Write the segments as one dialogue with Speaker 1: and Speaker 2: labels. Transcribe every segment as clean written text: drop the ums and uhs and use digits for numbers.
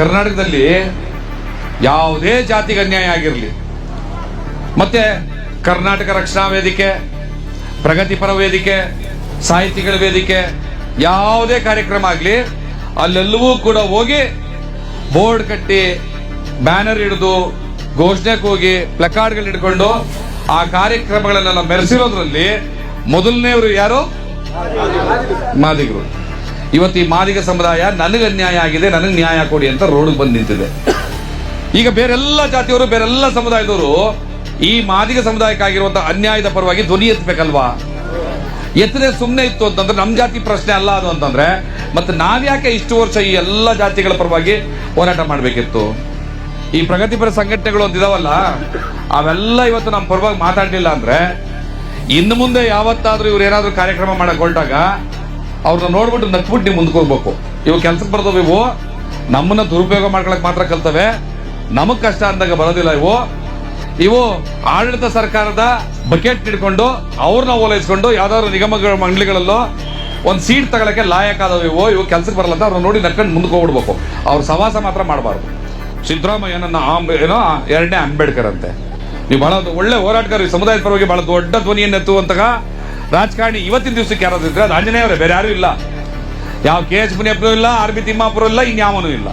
Speaker 1: ಕರ್ನಾಟಕದಲ್ಲಿ ಯಾವುದೇ ಜಾತಿಗೆ ಅನ್ಯಾಯ ಆಗಿರಲಿ, ಮತ್ತೆ ಕರ್ನಾಟಕ ರಕ್ಷಣಾ ವೇದಿಕೆ, ಪ್ರಗತಿಪರ ವೇದಿಕೆ, ಸಾಹಿತಿಗಳ ವೇದಿಕೆ, ಯಾವುದೇ ಕಾರ್ಯಕ್ರಮ ಆಗಲಿ ಅಲ್ಲೆಲ್ಲವೂ ಕೂಡ ಹೋಗಿ ಬೋರ್ಡ್ ಕಟ್ಟಿ ಬ್ಯಾನರ್ ಹಿಡಿದು ಘೋಷಣೆಗೆ ಹೋಗಿ ಪ್ಲಕಾರ್ಡ್ಗಳು ಹಿಡ್ಕೊಂಡು ಆ ಕಾರ್ಯಕ್ರಮಗಳನ್ನೆಲ್ಲ ಮೆರೆಸಿರೋದ್ರಲ್ಲಿ ಮೊದಲನೇವರು ಯಾರು? ಮಾದಿಗರು. ಇವತ್ತು ಈ ಮಾದಿಗ ಸಮುದಾಯ ನನಗೆ ಅನ್ಯಾಯ ಆಗಿದೆ, ನನಗೆ ನ್ಯಾಯ ಕೊಡಿ ಅಂತ ರೋಡ್ಗೆ ಬಂದು ನಿಂತಿದೆ. ಈಗ ಬೇರೆಲ್ಲ ಜಾತಿಯವರು, ಬೇರೆಲ್ಲ ಸಮುದಾಯದವರು ಈ ಮಾದಿಗ ಸಮುದಾಯಕ್ಕಾಗಿರುವಂತಹ ಅನ್ಯಾಯದ ಪರವಾಗಿ ಧ್ವನಿ ಎತ್ತಬೇಕಲ್ವಾ? ಎತ್ತದೆ ಸುಮ್ಮನೆ ಇತ್ತು ಅಂತಂದ್ರೆ ನಮ್ಮ ಜಾತಿ ಪ್ರಶ್ನೆ ಅಲ್ಲ ಅದು ಅಂತಂದ್ರೆ ಮತ್ತೆ ನಾವ್ಯಾಕೆ ಇಷ್ಟು ವರ್ಷ ಈ ಎಲ್ಲ ಜಾತಿಗಳ ಪರವಾಗಿ ಹೋರಾಟ ಮಾಡಬೇಕಿತ್ತು? ಈ ಪ್ರಗತಿಪರ ಸಂಘಟನೆಗಳು ಅಂತಿದಾವಲ್ಲ, ಅವೆಲ್ಲ ಇವತ್ತು ನಮ್ಮ ಪರವಾಗಿ ಮಾತಾಡಲಿಲ್ಲ ಅಂದ್ರೆ ಇನ್ನು ಮುಂದೆ ಯಾವತ್ತಾದ್ರೂ ಇವ್ರು ಏನಾದ್ರೂ ಕಾರ್ಯಕ್ರಮ ಮಾಡಕ್ ಹೊರಟಾಗ ಅವ್ರನ್ನ ನೋಡ್ಬಿಟ್ಟು ನಕ್ಬಿಟ್ಟು ನೀವು ಮುಂದಕ್ಕೆ ಹೋಗ್ಬೇಕು. ಇವು ಕೆಲ್ಸಕ್ಕೆ ಬರೋದವು, ಇವು ನಮ್ಮನ್ನ ದುರುಪಯೋಗ ಮಾಡ್ಕೊಳಕ್ ಮಾತ್ರ ಕಲ್ತವೆ, ನಮಗ್ ಕಷ್ಟ ಅಂದಾಗ ಬರೋದಿಲ್ಲ. ಇವು ಆಡಳಿತ ಸರ್ಕಾರದ ಬಕೆಟ್ ಹಿಡ್ಕೊಂಡು ಅವ್ರನ್ನ ಓಲೈಸ್ಕೊಂಡು ಯಾವ್ದಾದ್ರು ನಿಗಮಗಳ ಮಂಡಳಿಗಳಲ್ಲೋ ಒಂದು ಸೀಟ್ ತಗೊಳಕ್ಕೆ ಲಾಯಕಾದವು. ಇವು ಕೆಲ್ಸಕ್ಕೆ ಬರಲ್ಲ ಅಂತ ಅವ್ರನ್ನ ನೋಡಿ ನಕ್ಕೊಂಡು ಮುಂದಕ್ಕೆ ಹೋಗ್ಬಿಡ್ಬೇಕು. ಅವ್ರ ಸವಾಸ ಮಾತ್ರ ಮಾಡಬಾರ್ದು. ಸಿದ್ದರಾಮಯ್ಯನ ಏನೋ 2ನೇ ಅಂಬೇಡ್ಕರ್ ಅಂತೆ. ನೀವು ಬಹಳ ಒಳ್ಳೆ ಹೋರಾಟಗಾರ, ಸಮುದಾಯದ ಪರವಾಗಿ ಬಹಳ ದೊಡ್ಡ ಧ್ವನಿಯನ್ನೆತ್ತುವಂತಹ ರಾಜಕಾರಣಿ ಇವತ್ತಿನ ದಿವಸಕ್ಕೆ ಯಾರಾದ್ರೂ ಇದ್ರೆ ಅದು ಆಂಜನೇಯ ಅವರೇ, ಬೇರೆ ಯಾರು ಇಲ್ಲ. ಯಾವ KH ಮುನಿಯಪ್ಪನೂ ಇಲ್ಲ, RB ತಿಮ್ಮಾಪುರ ಇಲ್ಲ, ಇನ್ಯಾವನೂ ಇಲ್ಲ.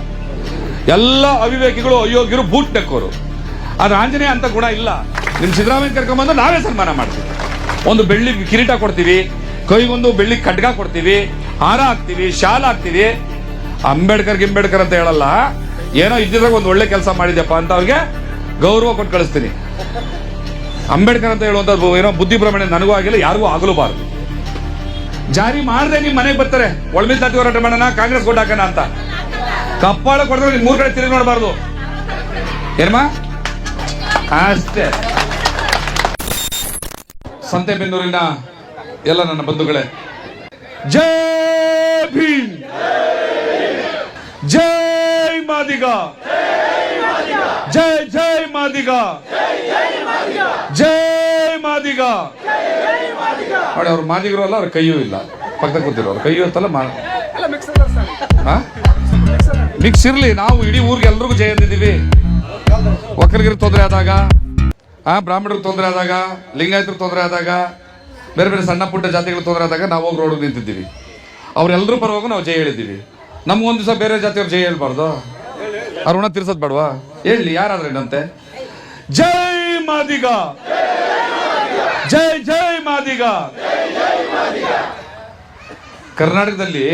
Speaker 1: ಎಲ್ಲ ಅವಿವೇಕಿಗಳು, ಅಯೋಗ್ಯರು, ಬೂಟ್ ನೆಕ್ಕೋರು. ಆದ್ರೆ ಆಂಜನೇಯ ಅಂತ ಗುಣ ಇಲ್ಲ. ನಿಮ್ ಸಿದ್ದರಾಮಯ್ಯ ಕರ್ಕೊಂಡ್ಬಂದು ನಾವೇ ಸನ್ಮಾನ ಮಾಡ್ತೀವಿ. ಒಂದು ಬೆಳ್ಳಿ ಕಿರೀಟ ಕೊಡ್ತೀವಿ, ಕೈಗೊಂದು ಬೆಳ್ಳಿ ಖಡ್ಗ ಕೊಡ್ತೀವಿ, ಹಾರ ಹಾಕ್ತಿವಿ, ಶಾಲ್ ಹಾಕ್ತಿವಿ. ಗಿಂಬೇಡ್ಕರ್ ಅಂತ ಹೇಳಲ್ಲ. ಏನೋ ಇದ್ದಿದ್ರಾಗ ಒಂದು ಒಳ್ಳೆ ಕೆಲಸ ಮಾಡಿದ್ಯಪ್ಪ ಅಂತ ಅವ್ರಿಗೆ ಗೌರವ ಕೊಟ್ಟು ಕಳಿಸ್ತೀನಿ. ಅಂಬೇಡ್ಕರ್ ಅಂತ ಹೇಳುವಂತ ಏನೋ ಬುದ್ಧಿ ಭ್ರಮಣೆ ನನಗೂ ಆಗಿಲ್ಲ, ಯಾರಿಗೂ ಆಗಲೂಬಾರದು. ಜಾರಿ ಮಾಡದೆ ನಿಮ್ ಮನೆಗೆ ಬರ್ತಾರೆ, ಒಳಮೀಸಲಾತಿ ಹೋರಾಟ ಮಾಡೋಣ, ಕಾಂಗ್ರೆಸ್ ಕೊಟ್ಟು ಹಾಕೋಣ ಅಂತ. ಕಪ್ಪಾಳ ಕೊಡಿದ್ರೆ ನಿಮ್ 3 ಕಡೆ ತಿರುಗಿ ನೋಡಬಾರ್ದು. ಏನಮ್ಮ ಅಷ್ಟೇ. ಸಂತೆಬೆನ್ನೂರಿನ ಎಲ್ಲ ನನ್ನ ಬಂಧುಗಳೇ, ಜೈ ಭೀಮ್, ಜೈ ಮಾದಿಗ, ಜೈ ಜೈ ಮಾದಿಗ, ಜೈ ಮಾದಿಗ. ನೋಡಿ, ಅವ್ರು ಮಾದಿಗರು ಅಲ್ಲ, ಅವ್ರ ಕೈಯೂ ಇಲ್ಲ. ಪಕ್ಕದ ಕೂತಿರೋ ಅವ್ರ ಕೈಯೂ ಅಂತಲ್ಲ, ಮಿಕ್ಸ್ ಇರ್ಲಿ. ನಾವು ಇಡೀ ಊರಿಗೆ ಎಲ್ರಿಗೂ ಜೈ ಅಂದಿದ್ದೀವಿ. ಒಕ್ಕಲಿಗರಿಗೆ ತೊಂದರೆ ಆದಾಗ, ಬ್ರಾಹ್ಮಣರಿಗೆ ತೊಂದರೆ ಆದಾಗ, ಲಿಂಗಾಯತರಿಗೆ ತೊಂದರೆ ಆದಾಗ, ಬೇರೆ ಬೇರೆ ಸಣ್ಣ ಪುಟ್ಟ ಜಾತಿಗಳಿಗೆ ತೊಂದರೆ ಆದಾಗ ನಾವು ಹೋಗಿ ರೋಡ್ ನಿಂತಿದ್ದೀವಿ. ಅವ್ರೆಲ್ಲರೂ ಪರವಾಗಿ ನಾವು ಜೈ ಹೇಳಿದ್ದೀವಿ. ನಮ್ಗೊಂದು ದಿವಸ ಬೇರೆ ಜಾತಿಯವ್ರು ಜೈ ಹೇಳ್ಬಾರ್ದು? ಅವ್ರ ಋಣ ತೀರ್ಸೋದ್ ಬೇಡವಾ? ಹೇಳಿ, ಯಾರಾದ್ರೆ ಏನಂತೆ? ಜೈ ಮಾದಿಗ, ಜೈ ಜೈ ಮಾದಿಗ. ಕರ್ನಾಟಕದಲ್ಲಿ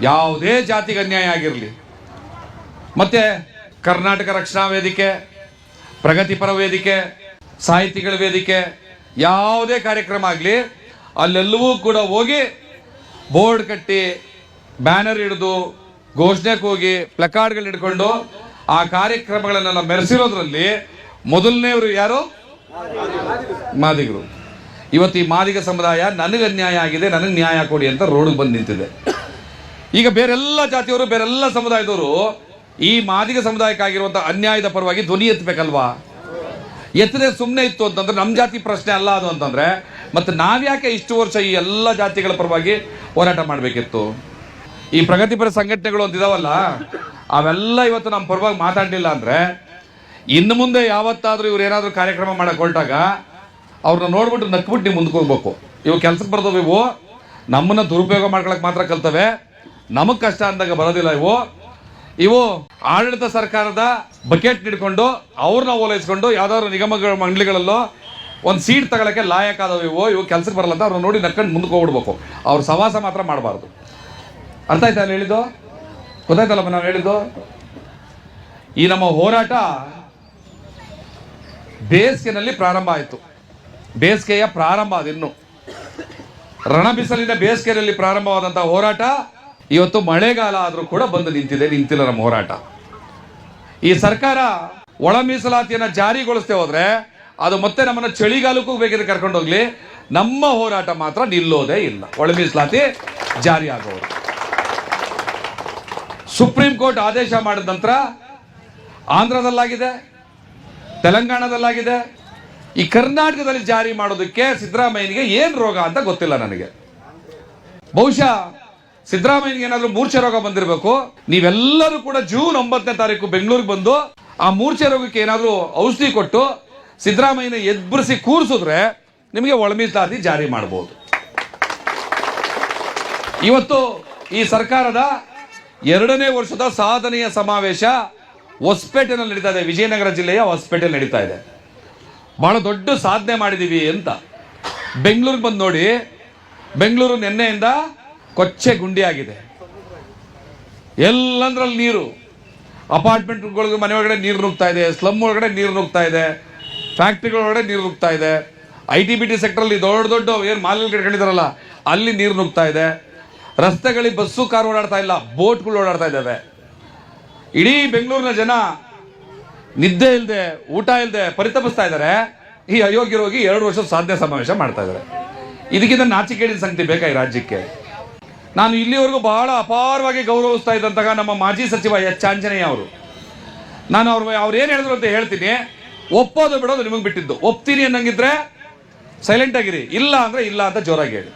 Speaker 1: ಯಾವುದೇ ಜಾತಿಗೆ ಅನ್ಯಾಯ ಆಗಿರಲಿ, ಮತ್ತೆ ಕರ್ನಾಟಕ ರಕ್ಷಣಾ ವೇದಿಕೆ, ಪ್ರಗತಿಪರ ವೇದಿಕೆ, ಸಾಹಿತಿಗಳ ವೇದಿಕೆ, ಯಾವುದೇ ಕಾರ್ಯಕ್ರಮ ಆಗಲಿ ಅಲ್ಲೆಲ್ಲವೂ ಕೂಡ ಹೋಗಿ ಬೋರ್ಡ್ ಕಟ್ಟಿ ಬ್ಯಾನರ್ ಹಿಡಿದು ಘೋಷಣೆಗೆ ಹೋಗಿ ಪ್ಲಕಾರ್ಡ್ಗಳು ಹಿಡ್ಕೊಂಡು ಆ ಕಾರ್ಯಕ್ರಮಗಳನ್ನೆಲ್ಲ ಮೆರೆಸಿರೋದ್ರಲ್ಲಿ ಮೊದಲನೇವರು ಯಾರು? ಮಾದಿಗರು. ಇವತ್ತು ಈ ಮಾದಿಗ ಸಮುದಾಯ ನನಗೆ ಅನ್ಯಾಯ ಆಗಿದೆ, ನನಗೆ ನ್ಯಾಯ ಕೊಡಿ ಅಂತ ರೋಡ್ಗೆ ಬಂದು ನಿಂತಿದೆ. ಈಗ ಬೇರೆಲ್ಲ ಜಾತಿಯವರು, ಬೇರೆಲ್ಲ ಸಮುದಾಯದವರು ಈ ಮಾದಿಗ ಸಮುದಾಯಕ್ಕಾಗಿರುವಂತಹ ಅನ್ಯಾಯದ ಪರವಾಗಿ ಧ್ವನಿ ಎತ್ತಬೇಕಲ್ವಾ? ಎತ್ತದೆ ಸುಮ್ಮನೆ ಇತ್ತು ಅಂತಂದ್ರೆ ನಮ್ಮ ಜಾತಿ ಪ್ರಶ್ನೆ ಅಲ್ಲ ಅದು ಅಂತಂದ್ರೆ ಮತ್ತೆ ನಾವ್ಯಾಕೆ ಇಷ್ಟು ವರ್ಷ ಈ ಎಲ್ಲ ಜಾತಿಗಳ ಪರವಾಗಿ ಹೋರಾಟ ಮಾಡಬೇಕಿತ್ತು? ಈ ಪ್ರಗತಿಪರ ಸಂಘಟನೆಗಳು ಅಂತಿದಾವಲ್ಲ, ಅವೆಲ್ಲ ಇವತ್ತು ನಮ್ಮ ಪರವಾಗಿ ಮಾತಾಡಲಿಲ್ಲ ಅಂದ್ರೆ ಇನ್ನು ಮುಂದೆ ಯಾವತ್ತಾದ್ರೂ ಇವ್ರು ಏನಾದ್ರೂ ಕಾರ್ಯಕ್ರಮ ಮಾಡಕ್ ಹೊರಟಾಗ ಅವ್ರನ್ನ ನೋಡ್ಬಿಟ್ಟು ನಕ್ಬಿಟ್ಟು ನೀವು ಮುಂದಕ್ಕೆ ಹೋಗ್ಬೇಕು. ಇವು ಕೆಲ್ಸಕ್ಕೆ ಬರೋದವು, ಇವು ನಮ್ಮನ್ನ ದುರುಪಯೋಗ ಮಾಡ್ಕೊಳಕ್ ಮಾತ್ರ ಕಲ್ತವೆ, ನಮಗ್ ಕಷ್ಟ ಅಂದಾಗ ಬರೋದಿಲ್ಲ. ಇವು ಆಡಳಿತ ಸರ್ಕಾರದ ಬಕೆಟ್ ಹಿಡ್ಕೊಂಡು ಅವ್ರನ್ನ ಓಲೈಸ್ಕೊಂಡು ಯಾವ್ದಾದ್ರು ನಿಗಮಗಳ ಮಂಡಳಿಗಳಲ್ಲೋ ಒಂದು ಸೀಟ್ ತಗೊಳಕ್ಕೆ ಲಾಯಕಾದವು. ಇವು ಕೆಲ್ಸಕ್ಕೆ ಬರಲ್ಲ ಅಂತ ಅವ್ರನ್ನ ನೋಡಿ ನಕ್ಕೊಂಡು ಮುಂದಕ್ಕೆ ಹೋಗ್ಬಿಡ್ಬೇಕು. ಅವ್ರ ಸವಾಸ ಮಾತ್ರ ಮಾಡಬಾರ್ದು. ಅರ್ಥ ಆಯ್ತಾ ಅಲ್ಲಿ ಹೇಳಿದ್ದು? ಗೊತ್ತಾಯ್ತಲ್ಲಮ್ಮ ನಾವು ಹೇಳಿದ್ದು? ಈ ನಮ್ಮ ಹೋರಾಟ ಬೇಸಿಗೆನಲ್ಲಿ ಪ್ರಾರಂಭ ಆಯಿತು. ಬೇಸಿಗೆಯ ಪ್ರಾರಂಭ ಅದಿನ್ನು ರಣ ಬಿಸಿಲಿನ ಬೇಸಿಗೆಯಲ್ಲಿ ಪ್ರಾರಂಭವಾದಂತಹ ಹೋರಾಟ ಇವತ್ತು ಮಳೆಗಾಲ ಆದರೂ ಕೂಡ ಬಂದು ನಿಂತಿಲ್ಲ ನಮ್ಮ ಹೋರಾಟ. ಈ ಸರ್ಕಾರ ಒಳ ಮೀಸಲಾತಿಯನ್ನ ಜಾರಿಗೊಳಿಸ್ತೇ ಹೋದ್ರೆ ಅದು ಮತ್ತೆ ನಮ್ಮನ್ನ ಚಳಿಗಾಲಕ್ಕೂ ಬೇಕಿದ್ರೆ ಕರ್ಕೊಂಡು ಹೋಗ್ಲಿ, ನಮ್ಮ ಹೋರಾಟ ಮಾತ್ರ ನಿಲ್ಲೋದೇ ಇಲ್ಲ. ಒಳ ಮೀಸಲಾತಿ ಜಾರಿ ಆಗೋರು ಸುಪ್ರೀಂ ಕೋರ್ಟ್ ಆದೇಶ ಮಾಡಿದ ನಂತರ ಆಂಧ್ರದಲ್ಲಾಗಿದೆ, ತೆಲಂಗಾಣದಲ್ಲಾಗಿದೆ. ಈ ಕರ್ನಾಟಕದಲ್ಲಿ ಜಾರಿ ಮಾಡೋದಕ್ಕೆ ಸಿದ್ದರಾಮಯ್ಯನಿಗೆ ಏನ್ ರೋಗ ಅಂತ ಗೊತ್ತಿಲ್ಲ ನನಗೆ. ಬಹುಶಃ ಸಿದ್ದರಾಮಯ್ಯನಿಗೆ ಏನಾದರೂ ಮೂರ್ಛೆ ರೋಗ ಬಂದಿರಬೇಕು. ನೀವೆಲ್ಲರೂ ಕೂಡ ಜೂನ್ 9ನೇ ತಾರೀಕು ಬೆಂಗಳೂರಿಗೆ ಬಂದು ಆ ಮೂರ್ಛೆ ರೋಗಕ್ಕೆ ಏನಾದರೂ ಔಷಧಿ ಕೊಟ್ಟು ಸಿದ್ದರಾಮಯ್ಯನ ಎಬ್ಬರಿಸಿ ಕೂರಿಸಿದ್ರೆ ನಿಮಗೆ ಒಳ ಮೀಸಲಾತಿ ಜಾರಿ ಮಾಡಬಹುದು. ಇವತ್ತು ಈ ಸರ್ಕಾರದ 2ನೇ ವರ್ಷದ ಸಾಧನೆಯ ಸಮಾವೇಶ ಹೊಸಪೇಟೆನಲ್ಲಿ ನಡೀತಾ ಇದೆ. ವಿಜಯನಗರ ಜಿಲ್ಲೆಯ ಹೊಸಪೇಟೆಯಲ್ಲಿ ನಡೀತಾ ಇದೆ. ಬಹಳ ದೊಡ್ಡ ಸಾಧನೆ ಮಾಡಿದೀವಿ ಅಂತ. ಬೆಂಗಳೂರಿಗೆ ಬಂದು ನೋಡಿ, ಬೆಂಗಳೂರು ನಿನ್ನೆಯಿಂದ ಕೊಚ್ಚೆ ಗುಂಡಿ ಆಗಿದೆ. ಎಲ್ಲಂದ್ರಲ್ಲಿ ನೀರು, ಅಪಾರ್ಟ್ಮೆಂಟ್ಗಳಿಗೆ ಮನೆ ಒಳಗಡೆ ನೀರು ನುಗ್ತಾ ಇದೆ, ಸ್ಲಮ್ ಒಳಗಡೆ ನೀರು ನುಗ್ತಾ ಇದೆ, ಫ್ಯಾಕ್ಟ್ರಿಗಳೊಳಗಡೆ ನೀರು ನುಗ್ತಾ ಇದೆ, ITBT ಸೆಕ್ಟರಲ್ಲಿ ದೊಡ್ಡ ದೊಡ್ಡ ಏನು ಮಾಲಿನ್ಯ ಗಿಡಗಳಿದಾರಲ್ಲ ಅಲ್ಲಿ ನೀರು ನುಗ್ತಾ ಇದೆ. ರಸ್ತೆಗಳಿಗೆ ಬಸ್ಸು ಕಾರು ಓಡಾಡ್ತಾ ಇಲ್ಲ, ಬೋಟ್ಗಳು ಓಡಾಡ್ತಾ ಇದ್ದಾವೆ. ಇಡೀ ಬೆಂಗಳೂರಿನ ಜನ ನಿದ್ದೆ ಇಲ್ಲದೆ ಊಟ ಇಲ್ಲದೆ ಪರಿತಪಿಸ್ತಾ ಇದ್ದಾರೆ. ಈ ಅಯೋಗ್ಯರೋಗಿ 2 ವರ್ಷದ ಸಾಧನೆ ಸಮಾವೇಶ ಮಾಡ್ತಾ ಇದ್ದಾರೆ. ಇದಕ್ಕಿಂತ ನಾಚಿಕೆಡಿನ ಸಂಗತಿ ಬೇಕಾ ಈ ರಾಜ್ಯಕ್ಕೆ? ನಾನು ಇಲ್ಲಿವರೆಗೂ ಬಹಳ ಅಪಾರವಾಗಿ ಗೌರವಿಸ್ತಾ ಇದ್ದಂತಹ ನಮ್ಮ ಮಾಜಿ ಸಚಿವ ಎಚ್ ಆಂಜನೇಯ ಅವರು, ನಾನು ಅವ್ರು ಏನು ಹೇಳಿದ್ರು ಅಂತ ಹೇಳ್ತೀನಿ. ಒಪ್ಪೋದು ಬಿಡೋದು ನಿಮಗೆ ಬಿಟ್ಟಿದ್ದು. ಒಪ್ತೀನಿ ಅನ್ನಂಗಿದ್ರೆ ಸೈಲೆಂಟ್ ಆಗಿರಿ, ಇಲ್ಲ ಅಂದ್ರೆ ಇಲ್ಲ ಅಂತ ಜೋರಾಗಿ ಹೇಳಿ.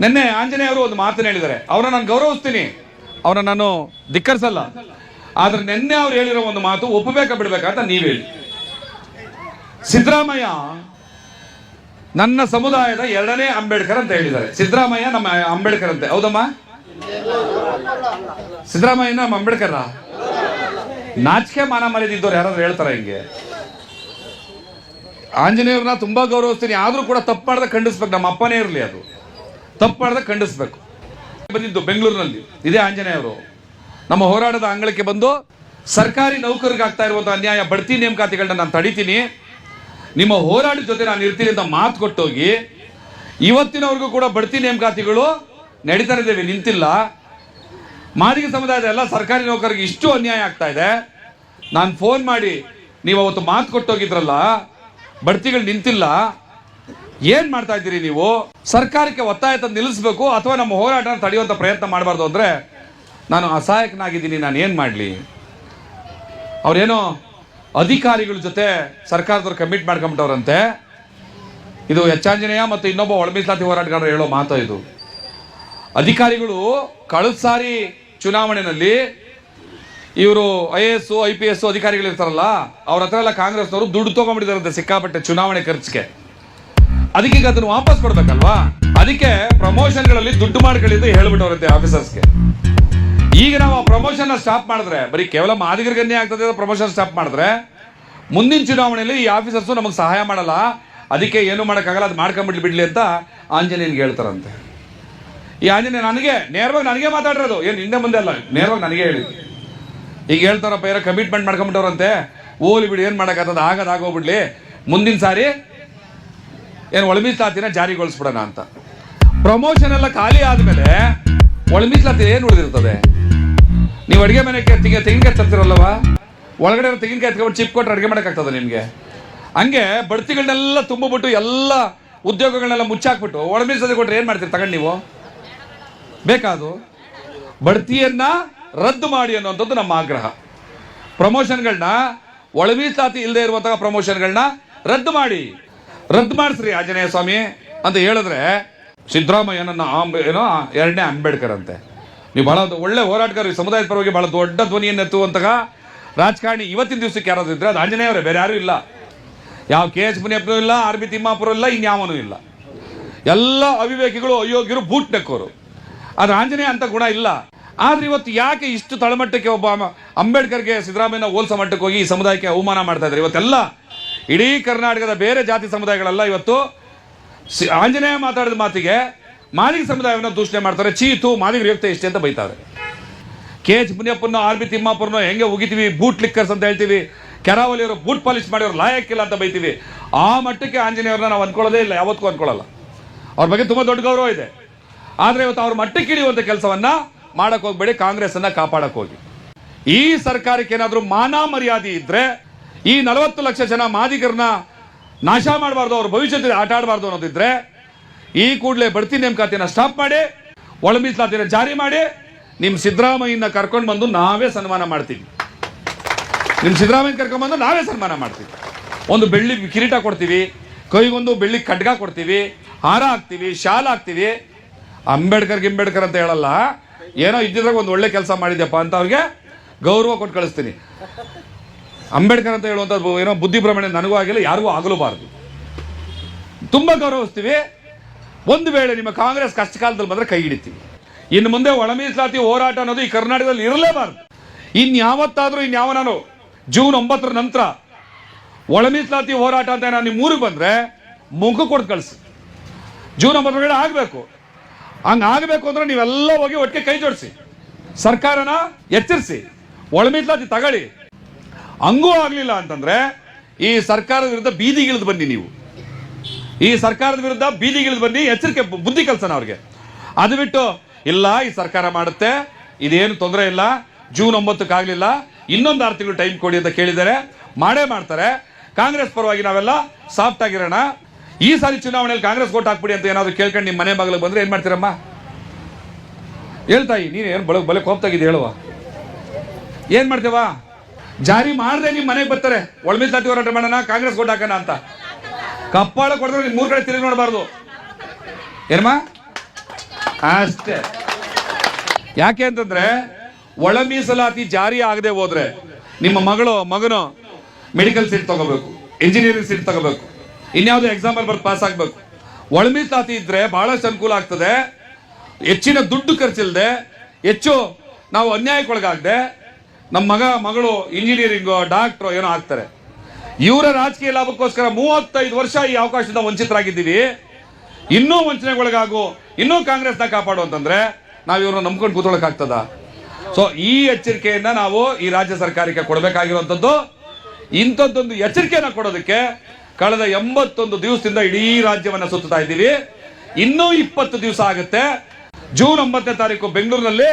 Speaker 1: ನಿನ್ನೆ ಆಂಜನೇಯ ಅವರು ಒಂದು ಮಾತನ್ನು ಹೇಳಿದ್ದಾರೆ. ಅವ್ರನ್ನ ನಾನು ಗೌರವಿಸ್ತೀನಿ, ಅವ್ರನ್ನ ನಾನು ಧಿಕ್ಕರಿಸಲ್ಲ. ಆದ್ರೆ ನಿನ್ನೆ ಅವ್ರು ಹೇಳಿರೋ ಒಂದು ಮಾತು ಒಪ್ಪಬೇಕಾ ಬಿಡ್ಬೇಕಾ ಅಂತ ನೀವು ಹೇಳಿ. ಸಿದ್ದರಾಮಯ್ಯ ನನ್ನ ಸಮುದಾಯದ 2ನೇ ಅಂಬೇಡ್ಕರ್ ಅಂತ ಹೇಳಿದ್ದಾರೆ. ಸಿದ್ದರಾಮಯ್ಯ ನಮ್ಮ ಅಂಬೇಡ್ಕರ್ ಅಂತೆ. ಹೌದಮ್ಮ? ಸಿದ್ದರಾಮಯ್ಯ ನಮ್ಮ ಅಂಬೇಡ್ಕರ್? ನಾಚಿಕೆ ಮಾನ ಮರ್ಯಾದಿದ್ದವ್ರು ಯಾರಾದ್ರೂ ಹೇಳ್ತಾರ ಹಿಂಗೆ? ಆಂಜನೇಯವ್ರನ್ನ ತುಂಬಾ ಗೌರವಿಸ್ತೀನಿ, ಆದ್ರೂ ಕೂಡ ತಪ್ಪು ಮಾಡ್ದೆ ಖಂಡಿಸ್ಬೇಕು. ನಮ್ಮ ಅಪ್ಪನೇ ಇರಲಿ, ಅದು ತಪ್ಪು ಮಾಡ್ದೆ ಖಂಡಿಸ್ಬೇಕು. ಬಂದಿದ್ದು ಬೆಂಗಳೂರಿನಲ್ಲಿ ಇದೇ ಆಂಜನೇಯ ಅವರು ನಮ್ಮ ಹೋರಾಟದ ಅಂಗಳಕ್ಕೆ ಬಂದು ಸರ್ಕಾರಿ ನೌಕರಿಗೆ ಆಗ್ತಾ ಇರುವಂತಹ ಅನ್ಯಾಯ, ಬಡ್ತಿ ನೇಮಕಾತಿಗಳನ್ನ ನಾನು ತಡಿತೀನಿ, ನಿಮ್ಮ ಹೋರಾಟದ ಜೊತೆ ನಾನು ಇರ್ತೀನಿ ಅಂತ ಮಾತು ಕೊಟ್ಟೋಗಿ ಇವತ್ತಿನವರೆಗೂ ಕೂಡ ಬಡ್ತಿ ನೇಮಕಾತಿಗಳು ನಡೀತಾ ಇದ್ದೇವೆ, ನಿಂತಿಲ್ಲ. ಮಾದಿಗ ಸಮುದಾಯದ ಎಲ್ಲ ಸರ್ಕಾರಿ ನೌಕರಿಗೆ ಇಷ್ಟು ಅನ್ಯಾಯ ಆಗ್ತಾ ಇದೆ. ನಾನು ಫೋನ್ ಮಾಡಿ ನೀವು ಅವತ್ತು ಮಾತು ಕೊಟ್ಟೋಗಿದ್ರಲ್ಲ, ಬಡ್ತಿಗಳು ನಿಂತಿಲ್ಲ, ಏನ್ ಮಾಡ್ತಾ ಇದ್ದೀರಿ ನೀವು? ಸರ್ಕಾರಕ್ಕೆ ಒತ್ತಾಯ ತಂದು ನಿಲ್ಲಿಸಬೇಕು ಅಥವಾ ನಮ್ಮ ಹೋರಾಟ ತಡೆಯುವಂತ ಪ್ರಯತ್ನ ಮಾಡಬಾರ್ದು ಅಂದ್ರೆ ನಾನು ಅಸಹಾಯಕನಾಗಿದ್ದೀನಿ, ನಾನು ಏನ್ ಮಾಡಲಿ? ಅವ್ರೇನೋ ಅಧಿಕಾರಿಗಳ ಜೊತೆ ಸರ್ಕಾರದವ್ರು ಕಮಿಟ್ ಮಾಡ್ಕೊಂಬಿಟ್ಟವ್ರಂತೆ. ಇದು ಎಚ್ ಆಂಜನೇಯ ಮತ್ತು ಇನ್ನೊಬ್ಬ ಒಳ ಮೀಸಲಾತಿ ಹೋರಾಟಗಾರರು ಹೇಳೋ ಮಾತು ಇದು. ಅಧಿಕಾರಿಗಳು ಕಳೆದ ಸಾರಿ ಚುನಾವಣೆಯಲ್ಲಿ ಇವರು IAS IPS ಅಧಿಕಾರಿಗಳು ಇರ್ತಾರಲ್ಲ, ಅವ್ರ ಹತ್ರ ಎಲ್ಲ ಕಾಂಗ್ರೆಸ್ನವರು ದುಡ್ಡು ತಗೊಂಡ್ಬಿಟ್ಟಿದಾರಂತೆ ಸಿಕ್ಕಾಪಟ್ಟೆ ಚುನಾವಣೆ ಖರ್ಚಿಗೆ. ಅದಕ್ಕೆ ಈಗ ಅದನ್ನು ವಾಪಸ್ ಕೊಡ್ಬೇಕಲ್ವಾ? ಅದಕ್ಕೆ ಪ್ರಮೋಷನ್ಗಳಲ್ಲಿ ದುಡ್ಡು ಮಾಡ್ಕೊಳ್ಳಿ ಹೇಳ್ಬಿಟ್ಟವ್ರಂತೆ ಆಫೀಸರ್ಸ್ಗೆ. ಈಗ ನಾವು ಆ ಪ್ರಮೋಷನ್ ಸ್ಟಾಪ್ ಮಾಡಿದ್ರೆ, ಬರೀ ಕೇವಲ ಮಾದಿಗರಿಗೆ ಅನ್ಯಾಯ ಆಗ್ತದೆ, ಪ್ರಮೋಷನ್ ಸ್ಟಾಪ್ ಮಾಡಿದ್ರೆ ಮುಂದಿನ ಚುನಾವಣೆಯಲ್ಲಿ ಈ ಆಫೀಸರ್ಸು ನಮಗೆ ಸಹಾಯ ಮಾಡಲ್ಲ, ಅದಕ್ಕೆ ಏನು ಮಾಡೋಕ್ಕಾಗಲ್ಲ, ಅದು ಮಾಡ್ಕೊಂಡ್ಬಿಡ್ಲಿ ಅಂತ ಆಂಜನೇಯನ್ಗೆ ಹೇಳ್ತಾರಂತೆ. ಈ ಆಂಜನೇಯ ನೇರವಾಗಿ ನನಗೆ ಮಾತಾಡಿರೋದು, ಏನು ಹಿಂದೆ ಮುಂದೆ ಅಲ್ಲ, ನೇರವಾಗಿ ನನಗೆ ಹೇಳಿ. ಈಗ ಹೇಳ್ತಾರಪ್ಪ, ಯಾರೋ ಕಮಿಟ್ಮೆಂಟ್ ಮಾಡ್ಕೊಂಬಿಟ್ಟವ್ರಂತೆ, ಓಲಿ ಬಿಡಿ, ಏನು ಮಾಡೋಕ್ಕಾಗ್ತದೆ, ಆಗೋಗ್ಬಿಡ್ಲಿ, ಮುಂದಿನ ಸಾರಿ ಏನು ಒಳ ಮೀಸಲಾತಿನ ಜಾರಿಗೊಳಿಸ್ಬಿಡೋಣ ಅಂತ. ಪ್ರಮೋಷನ್ ಎಲ್ಲ ಖಾಲಿ ಆದ್ಮೇಲೆ ಒಳ ಮೀಸಲಾತಿ ಏನು ಉಳಿದಿರ್ತದೆ? ನೀವು ಅಡುಗೆ ಮನೆಗೆ ತೆಂಗಿನಕಾಯಿ ತರ್ತಿರಲ್ಲವ, ಒಳಗಡೆ ತೆಂಗಿನಕಾಯಿ ಎತ್ಕೊಂಡು ಚಿಪ್ ಕೊಟ್ಟರೆ ಅಡುಗೆ ಮಾಡೋಕ್ಕಾಗ್ತದೆ ನಿಮಗೆ? ಹಂಗೆ ಬಡ್ತಿಗಳನ್ನೆಲ್ಲ ತುಂಬಿಬಿಟ್ಟು ಎಲ್ಲ ಉದ್ಯೋಗಗಳನ್ನೆಲ್ಲ ಮುಚ್ಚಾಕ್ಬಿಟ್ಟು ಒಳ ಮೀಸಲಾತಿ ಕೊಟ್ಟರೆ ಏನು ಮಾಡ್ತೀರಿ ತಗೊಂಡು ನೀವು? ಬೇಕಾದು ಬಡ್ತಿಯನ್ನ ರದ್ದು ಮಾಡಿ ಅನ್ನುವಂಥದ್ದು ನಮ್ಮ ಆಗ್ರಹ. ಪ್ರಮೋಷನ್ಗಳನ್ನ, ಒಳ ಮೀಸಲಾತಿ ಇಲ್ಲದೆ ಇರುವಂತಹ ಪ್ರಮೋಷನ್ಗಳನ್ನ ರದ್ದು ಮಾಡಿಸ್ರಿ ಆಂಜನೇಯ ಸ್ವಾಮಿ ಅಂತ ಹೇಳಿದ್ರೆ ಸಿದ್ದರಾಮಯ್ಯ ನನ್ನ ಏನೋ 2ನೇ ಅಂಬೇಡ್ಕರ್ ಅಂತೆ. ನೀವು ಬಹಳ ಒಳ್ಳೆ ಹೋರಾಟಗಾರ, ಸಮುದಾಯದ ಪರವಾಗಿ ಬಹಳ ದೊಡ್ಡ ಧ್ವನಿಯನ್ನೆತ್ತುವಂತಹ ರಾಜಕಾರಣಿ ಇವತ್ತಿನ ದಿವಸಕ್ಕೆ ಯಾರಾದ್ರೂ ಇದ್ರೆ ಅದು ಆಂಜನೇಯ ಅವರೇ, ಬೇರೆ ಯಾರು ಇಲ್ಲ. ಯಾವ KH ಮುನಿಯಪ್ಪನೂ ಇಲ್ಲ, RB ತಿಮ್ಮಾಪುರ ಇಲ್ಲ, ಇನ್ಯಾವನೂ ಇಲ್ಲ. ಎಲ್ಲ ಅವಿವೇಕಿಗಳು, ಅಯೋಗ್ಯರು, ಬೂಟ್ ನೆಕ್ಕೋರು. ಆದ್ರೆ ಆಂಜನೇಯ ಅಂತ ಗುಣ ಇಲ್ಲ. ಆದ್ರೆ ಇವತ್ತು ಯಾಕೆ ಇಷ್ಟು ತಳಮಟ್ಟಕ್ಕೆ ಒಬ್ಬ ಅಂಬೇಡ್ಕರ್ಗೆ ಸಿದ್ದರಾಮಯ್ಯನ ಹೋಲ್ಸೋ ಮಟ್ಟಕ್ಕೆ ಹೋಗಿ ಈ ಸಮುದಾಯಕ್ಕೆ ಅವಮಾನ ಮಾಡ್ತಾ ಇದ್ದಾರೆ? ಇವತ್ತೆಲ್ಲ ಇಡೀ ಕರ್ನಾಟಕದ ಬೇರೆ ಜಾತಿ ಸಮುದಾಯಗಳೆಲ್ಲ ಇವತ್ತು ಆಂಜನೇಯ ಮಾತಾಡಿದ ಮಾತಿಗೆ ಮಾದಿಗ ಸಮುದಾಯವನ್ನು ದೂಷಣೆ ಮಾಡ್ತಾರೆ. ಚೀತು ಮಾದಿಗರ ಯೋಗ್ಯತೆ ಇಷ್ಟೇ ಅಂತ ಬೈತಾರೆ. KH ಮುನಿಯಪ್ಪನ, RB ತಿಮ್ಮಾಪುರನ ಹೆಂಗೆ ಉಗಿತೀವಿ, ಬೂಟ್ ಲಿಕ್ಕರ್ಸ್ ಅಂತ ಹೇಳ್ತೀವಿ, ಕೆರಾವಲಿಯವರು ಬೂಟ್ ಪಾಲಿಶ್ ಮಾಡಿದ್ರು ಲಾಯಕ್ಕಿಲ್ಲ ಅಂತ ಬೈತೀವಿ. ಆ ಮಟ್ಟಕ್ಕೆ ಆಂಜನೇಯವ್ರನ್ನ ನಾವು ಅನ್ಕೊಳ್ಳೋದೇ ಇಲ್ಲ, ಯಾವತ್ತೂ ಅನ್ಕೊಳ್ಳಲ್ಲ. ಅವ್ರ ಬಗ್ಗೆ ತುಂಬಾ ದೊಡ್ಡ ಗೌರವ ಇದೆ. ಆದ್ರೆ ಇವತ್ತು ಅವ್ರ ಮಟ್ಟಕ್ಕೆ ಇಳಿಯುವಂತ ಕೆಲಸವನ್ನ ಮಾಡಕ್ ಹೋಗ್ಬೇಡಿ, ಕಾಂಗ್ರೆಸ್ ಅನ್ನ ಕಾಪಾಡಕ್ ಹೋಗಿ. ಈ ಸರ್ಕಾರಕ್ಕೆ ಏನಾದ್ರೂ ಮಾನ ಮರ್ಯಾದೆ ಇದ್ರೆ ಈ 40 ಲಕ್ಷ ಜನ ಮಾದಿಗರನ್ನ ನಾಶ ಮಾಡಬಾರ್ದು, ಅವ್ರ ಭವಿಷ್ಯದಲ್ಲಿ ಆಟ ಆಡಬಾರ್ದು ಅನ್ನೋದಿದ್ರೆ ಈ ಕೂಡಲೇ ಬಡ್ತಿ ನೇಮಕಾತಿನ ಸ್ಟಾಪ್ ಮಾಡಿ, ಒಳ ಮೀಸಲಾತಿನ ಜಾರಿ ಮಾಡಿ, ನಿಮ್ ಸಿದ್ದರಾಮಯ್ಯನ ಕರ್ಕೊಂಡು ಬಂದು ನಾವೇ ಸನ್ಮಾನ ಮಾಡ್ತೀವಿ. ಒಂದು ಬೆಳ್ಳಿ ಕಿರೀಟ ಕೊಡ್ತೀವಿ, ಕೈಗೊಂದು ಬೆಳ್ಳಿ ಖಡ್ಗ ಕೊಡ್ತೀವಿ, ಹಾರ ಹಾಕ್ತೀವಿ, ಶಾಲ್ ಹಾಕ್ತೀವಿ. ಗಿಂಬೇಡ್ಕರ್ ಅಂತ ಹೇಳಲ್ಲ, ಏನೋ ಇದ್ದಿದ್ರಾಗ ಒಂದು ಒಳ್ಳೆ ಕೆಲಸ ಮಾಡಿದ್ಯಪ್ಪ ಅಂತ ಅವ್ರಿಗೆ ಗೌರವ ಕೊಟ್ಟು ಕಳಿಸ್ತೀನಿ. ಅಂಬೇಡ್ಕರ್ ಅಂತ ಹೇಳುವಂಥದ್ದು ಏನೋ ಬುದ್ಧಿಭ್ರಮಣೆ ನನಗೂ ಆಗಿಲ್ಲ, ಯಾರಿಗೂ ಆಗಲೂಬಾರ್ದು. ತುಂಬ ಗೌರವಿಸ್ತೀವಿ. ಒಂದು ವೇಳೆ ನಿಮ್ಮ ಕಾಂಗ್ರೆಸ್ ಕಷ್ಟ ಕಾಲದಲ್ಲಿ ಬಂದರೆ ಕೈ ಹಿಡಿತೀವಿ. ಇನ್ನು ಮುಂದೆ ಒಳ ಮೀಸಲಾತಿ ಹೋರಾಟ ಅನ್ನೋದು ಈ ಕರ್ನಾಟಕದಲ್ಲಿ ಇರಲೇಬಾರ್ದು. ಇನ್ಯಾವನಾನು ಜೂನ್ 9 ನಂತರ ಒಳ ಮೀಸಲಾತಿ ಹೋರಾಟ ಅಂತ ನಾನು ನಿಮ್ಮ ಊರಿಗೆ ಬಂದರೆ ಮುಖ ಕೊಟ್ಟು ಕಳಿಸಿ. ಜೂನ್ 9 ಒಳಗಡೆ ಆಗಬೇಕು. ಹಂಗೆ ಆಗಬೇಕು ಅಂದ್ರೆ ನೀವೆಲ್ಲ ಹೋಗಿ ಒಟ್ಟಿಗೆ ಕೈ ಜೋಡಿಸಿ, ಸರ್ಕಾರನ ಎಚ್ಚರಿಸಿ, ಒಳ ಮೀಸಲಾತಿ ತಗೊಳ್ಳಿ. ಹಂಗೂ ಆಗಲಿಲ್ಲ ಅಂತಂದ್ರೆ ಈ ಸರ್ಕಾರದ ವಿರುದ್ಧ ಬೀದಿಗಿಳಿದು ಬನ್ನಿ. ನೀವು ಈ ಸರ್ಕಾರದ ವಿರುದ್ಧ ಬೀದಿಗಿಳಿದು ಬನ್ನಿ, ಎಚ್ಚರಿಕೆ ಬುದ್ಧಿ ಕಲ್ಸನ ಅವ್ರಿಗೆ. ಅದು ಬಿಟ್ಟು ಇಲ್ಲ ಈ ಸರ್ಕಾರ ಮಾಡುತ್ತೆ, ಇದೇನು ತೊಂದರೆ ಇಲ್ಲ, ಜೂನ್ 9ಕ್ಕೆ ಆಗಲಿಲ್ಲ, ಇನ್ನೊಂದು 6 ತಿಂಗಳು ಟೈಮ್ ಕೊಡಿ ಅಂತ ಕೇಳಿದ್ದಾರೆ, ಮಾಡೇ ಮಾಡ್ತಾರೆ. ಕಾಂಗ್ರೆಸ್ ಪರವಾಗಿ ನಾವೆಲ್ಲ ಸಾಫ್ಟ್ ಆಗಿರೋಣ. ಈ ಸಾರಿ ಚುನಾವಣೆಯಲ್ಲಿ ಕಾಂಗ್ರೆಸ್ ಓಟ್ ಹಾಕ್ಬಿಡಿ ಅಂತ ಏನಾದ್ರು ಕೇಳ್ಕೊಂಡು ನಿಮ್ಮ ಮನೆ ಬಾಗಿಲಿಗೆ ಬಂದ್ರೆ ಏನ್ ಮಾಡ್ತೀರಮ್ಮ? ಹೇಳ್ತಾಯಿ, ನೀನು ಏನು ಬಲೆ ಕೋಪ್ತಾಗಿದ್ದು ಹೇಳುವ, ಏನ್ ಮಾಡ್ತೇವ? ಜಾರಿ ಮಾಡದೆ ನಿಮ್ಮ ಮನೆಗೆ ಬರ್ತಾರೆ, ಒಳ ಮೀಸಲಾತಿ ಹೋರಾಟ ಮಾಡೋಣ, ಕಾಂಗ್ರೆಸ್ ಓಟ್ ಹಾಕೋಣ ಅಂತ. ಕಪ್ಪಾಳ ಕೊಡಿದ್ರೆ ನಿಮ್ 3 ಕಡೆ ತಿರುಗಿ ನೋಡಬಾರ್ದು. ಏನಮ್ಮ? ಅಷ್ಟೇ. ಯಾಕೆ ಅಂತಂದ್ರೆ ಒಳ ಮೀಸಲಾತಿ ಜಾರಿ ಆಗದೆ ಹೋದ್ರೆ ನಿಮ್ಮ ಮಗನು ಮೆಡಿಕಲ್ ಸೀಟ್ ತಗೋಬೇಕು, ಇಂಜಿನಿಯರಿಂಗ್ ಸೀಟ್ ತಗೋಬೇಕು, ಇನ್ಯಾವುದೋ ಎಕ್ಸಾಂಪಲ್ ಬರ್ದು ಪಾಸ್ ಆಗಬೇಕು. ಒಳ ಮೀಸಲಾತಿ ಇದ್ರೆ ಬಹಳಷ್ಟು ಅನುಕೂಲ ಆಗ್ತದೆ. ಹೆಚ್ಚಿನ ದುಡ್ಡು ಖರ್ಚಿಲ್ಲದೆ, ಹೆಚ್ಚು ನಾವು ಅನ್ಯಾಯಕ್ಕೊಳಗಾಗದೆ ನಮ್ಮ ಮಗಳು ಇಂಜಿನಿಯರಿಂಗು ಡಾಕ್ಟ್ರು ಏನೋ ಆಗ್ತಾರೆ. ಇವರ ರಾಜಕೀಯ ಲಾಭಕ್ಕೋಸ್ಕರ 35 ವರ್ಷ ಈ ಅವಕಾಶದಿಂದ ವಂಚಿತರಾಗಿದ್ದೀವಿ. ಇನ್ನೂ ವಂಚನೆಗೊಳಗಾಗು, ಇನ್ನೂ ಕಾಂಗ್ರೆಸ್ನ ಕಾಪಾಡು ಅಂತಂದ್ರೆ ನಾವು ಇವ್ರನ್ನ ನಂಬ್ಕೊಂಡು ಕೂತ್ಕೊಳ್ಳೋಕ್ಕಾಗ್ತದ? ಸೊ ಈ ಎಚ್ಚರಿಕೆಯನ್ನ ನಾವು ಈ ರಾಜ್ಯ ಸರ್ಕಾರಕ್ಕೆ ಕೊಡಬೇಕಾಗಿರುವಂಥದ್ದು. ಇಂಥದ್ದೊಂದು ಎಚ್ಚರಿಕೆಯನ್ನ ಕೊಡೋದಕ್ಕೆ ಕಳೆದ 81 ದಿವಸದಿಂದ ಇಡೀ ರಾಜ್ಯವನ್ನ ಸುತ್ತಾ ಇದ್ದೀವಿ. ಇನ್ನೂ 20 ದಿವಸ ಆಗುತ್ತೆ. ಜೂನ್ 9ನೇ ತಾರೀಕು ಬೆಂಗಳೂರಿನಲ್ಲಿ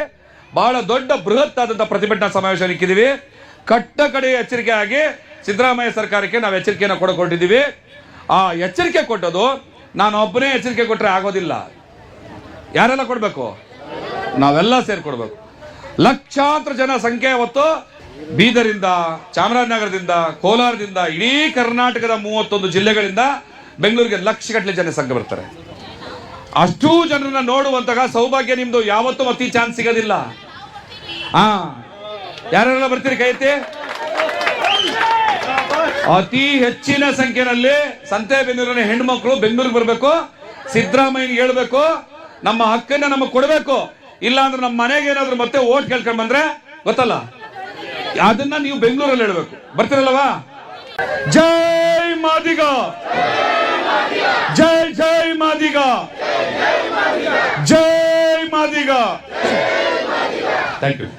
Speaker 1: ಬಹಳ ದೊಡ್ಡ ಬೃಹತ್ ಆದಂತಹ ಪ್ರತಿಭಟನಾ ಸಮಾವೇಶ ಇಕ್ಕಿದ್ದೀವಿ. ಕಟ್ಟ ಕಡೆಯ ಎಚ್ಚರಿಕೆ ಆಗಿ ಸಿದ್ದರಾಮಯ್ಯ ಸರ್ಕಾರಕ್ಕೆ ನಾವು ಎಚ್ಚರಿಕೆಯನ್ನು ಕೊಟ್ಟಿದ್ದೀವಿ. ಆ ಎಚ್ಚರಿಕೆ ಕೊಟ್ಟದು ನಾನು ಒಬ್ಬನೇ ಎಚ್ಚರಿಕೆ ಕೊಟ್ಟರೆ ಆಗೋದಿಲ್ಲ. ಯಾರೆಲ್ಲ ಕೊಡಬೇಕು? ನಾವೆಲ್ಲ ಸೇರ್ಕೊಡ್ಬೇಕು. ಲಕ್ಷಾಂತರ ಜನ ಸಂಖ್ಯೆ ಹೊತ್ತು ಬೀದರಿಂದ, ಚಾಮರಾಜನಗರದಿಂದ, ಕೋಲಾರದಿಂದ, ಇಡೀ ಕರ್ನಾಟಕದ 31 ಜಿಲ್ಲೆಗಳಿಂದ ಬೆಂಗಳೂರಿಗೆ ಲಕ್ಷಗಟ್ಟಲೆ ಜನ ಸಂಘ ಬರ್ತಾರೆ. ಅಷ್ಟೂ ಜನರನ್ನ ನೋಡುವಂತಹ ಸೌಭಾಗ್ಯ ನಿಮ್ದು ಯಾವತ್ತೂ ಮತ್ತೆ ಚಾನ್ಸ್ ಸಿಗೋದಿಲ್ಲ. ಯಾರೆಲ್ಲ ಬರ್ತೀರಿ? ಕೈ ಎತ್ತಿ. ಅತಿ ಹೆಚ್ಚಿನ ಸಂಖ್ಯೆಯಲ್ಲಿ ಸಂತೆಬೆನ್ನೂರಿನ ಹೆಣ್ಮಕ್ಳು ಬೆಂಗಳೂರಿಗೆ ಬರಬೇಕು, ಸಿದ್ದರಾಮಯ್ಯ ಹೇಳ್ಬೇಕು, ನಮ್ಮ ಹಕ್ಕನ್ನ ನಮಗೆ ಕೊಡಬೇಕು. ಇಲ್ಲ ಅಂದ್ರೆ ನಮ್ಮ ಮನೆಗೆ ಏನಾದ್ರು ಮತ್ತೆ ಓಟ್ ಕೇಳ್ಕೊಂಡ್ ಬಂದ್ರೆ ಗೊತ್ತಲ್ಲ, ಅದನ್ನ ನೀವು ಬೆಂಗಳೂರಲ್ಲಿ ಹೇಳ್ಬೇಕು. ಬರ್ತಿರಲ್ವಾ? ಜೈ ಮಾದಿಗ, ಜೈ ಜೈ ಮಾದಿಗ, ಜೈ ಮಾದಿಗ. Thank you.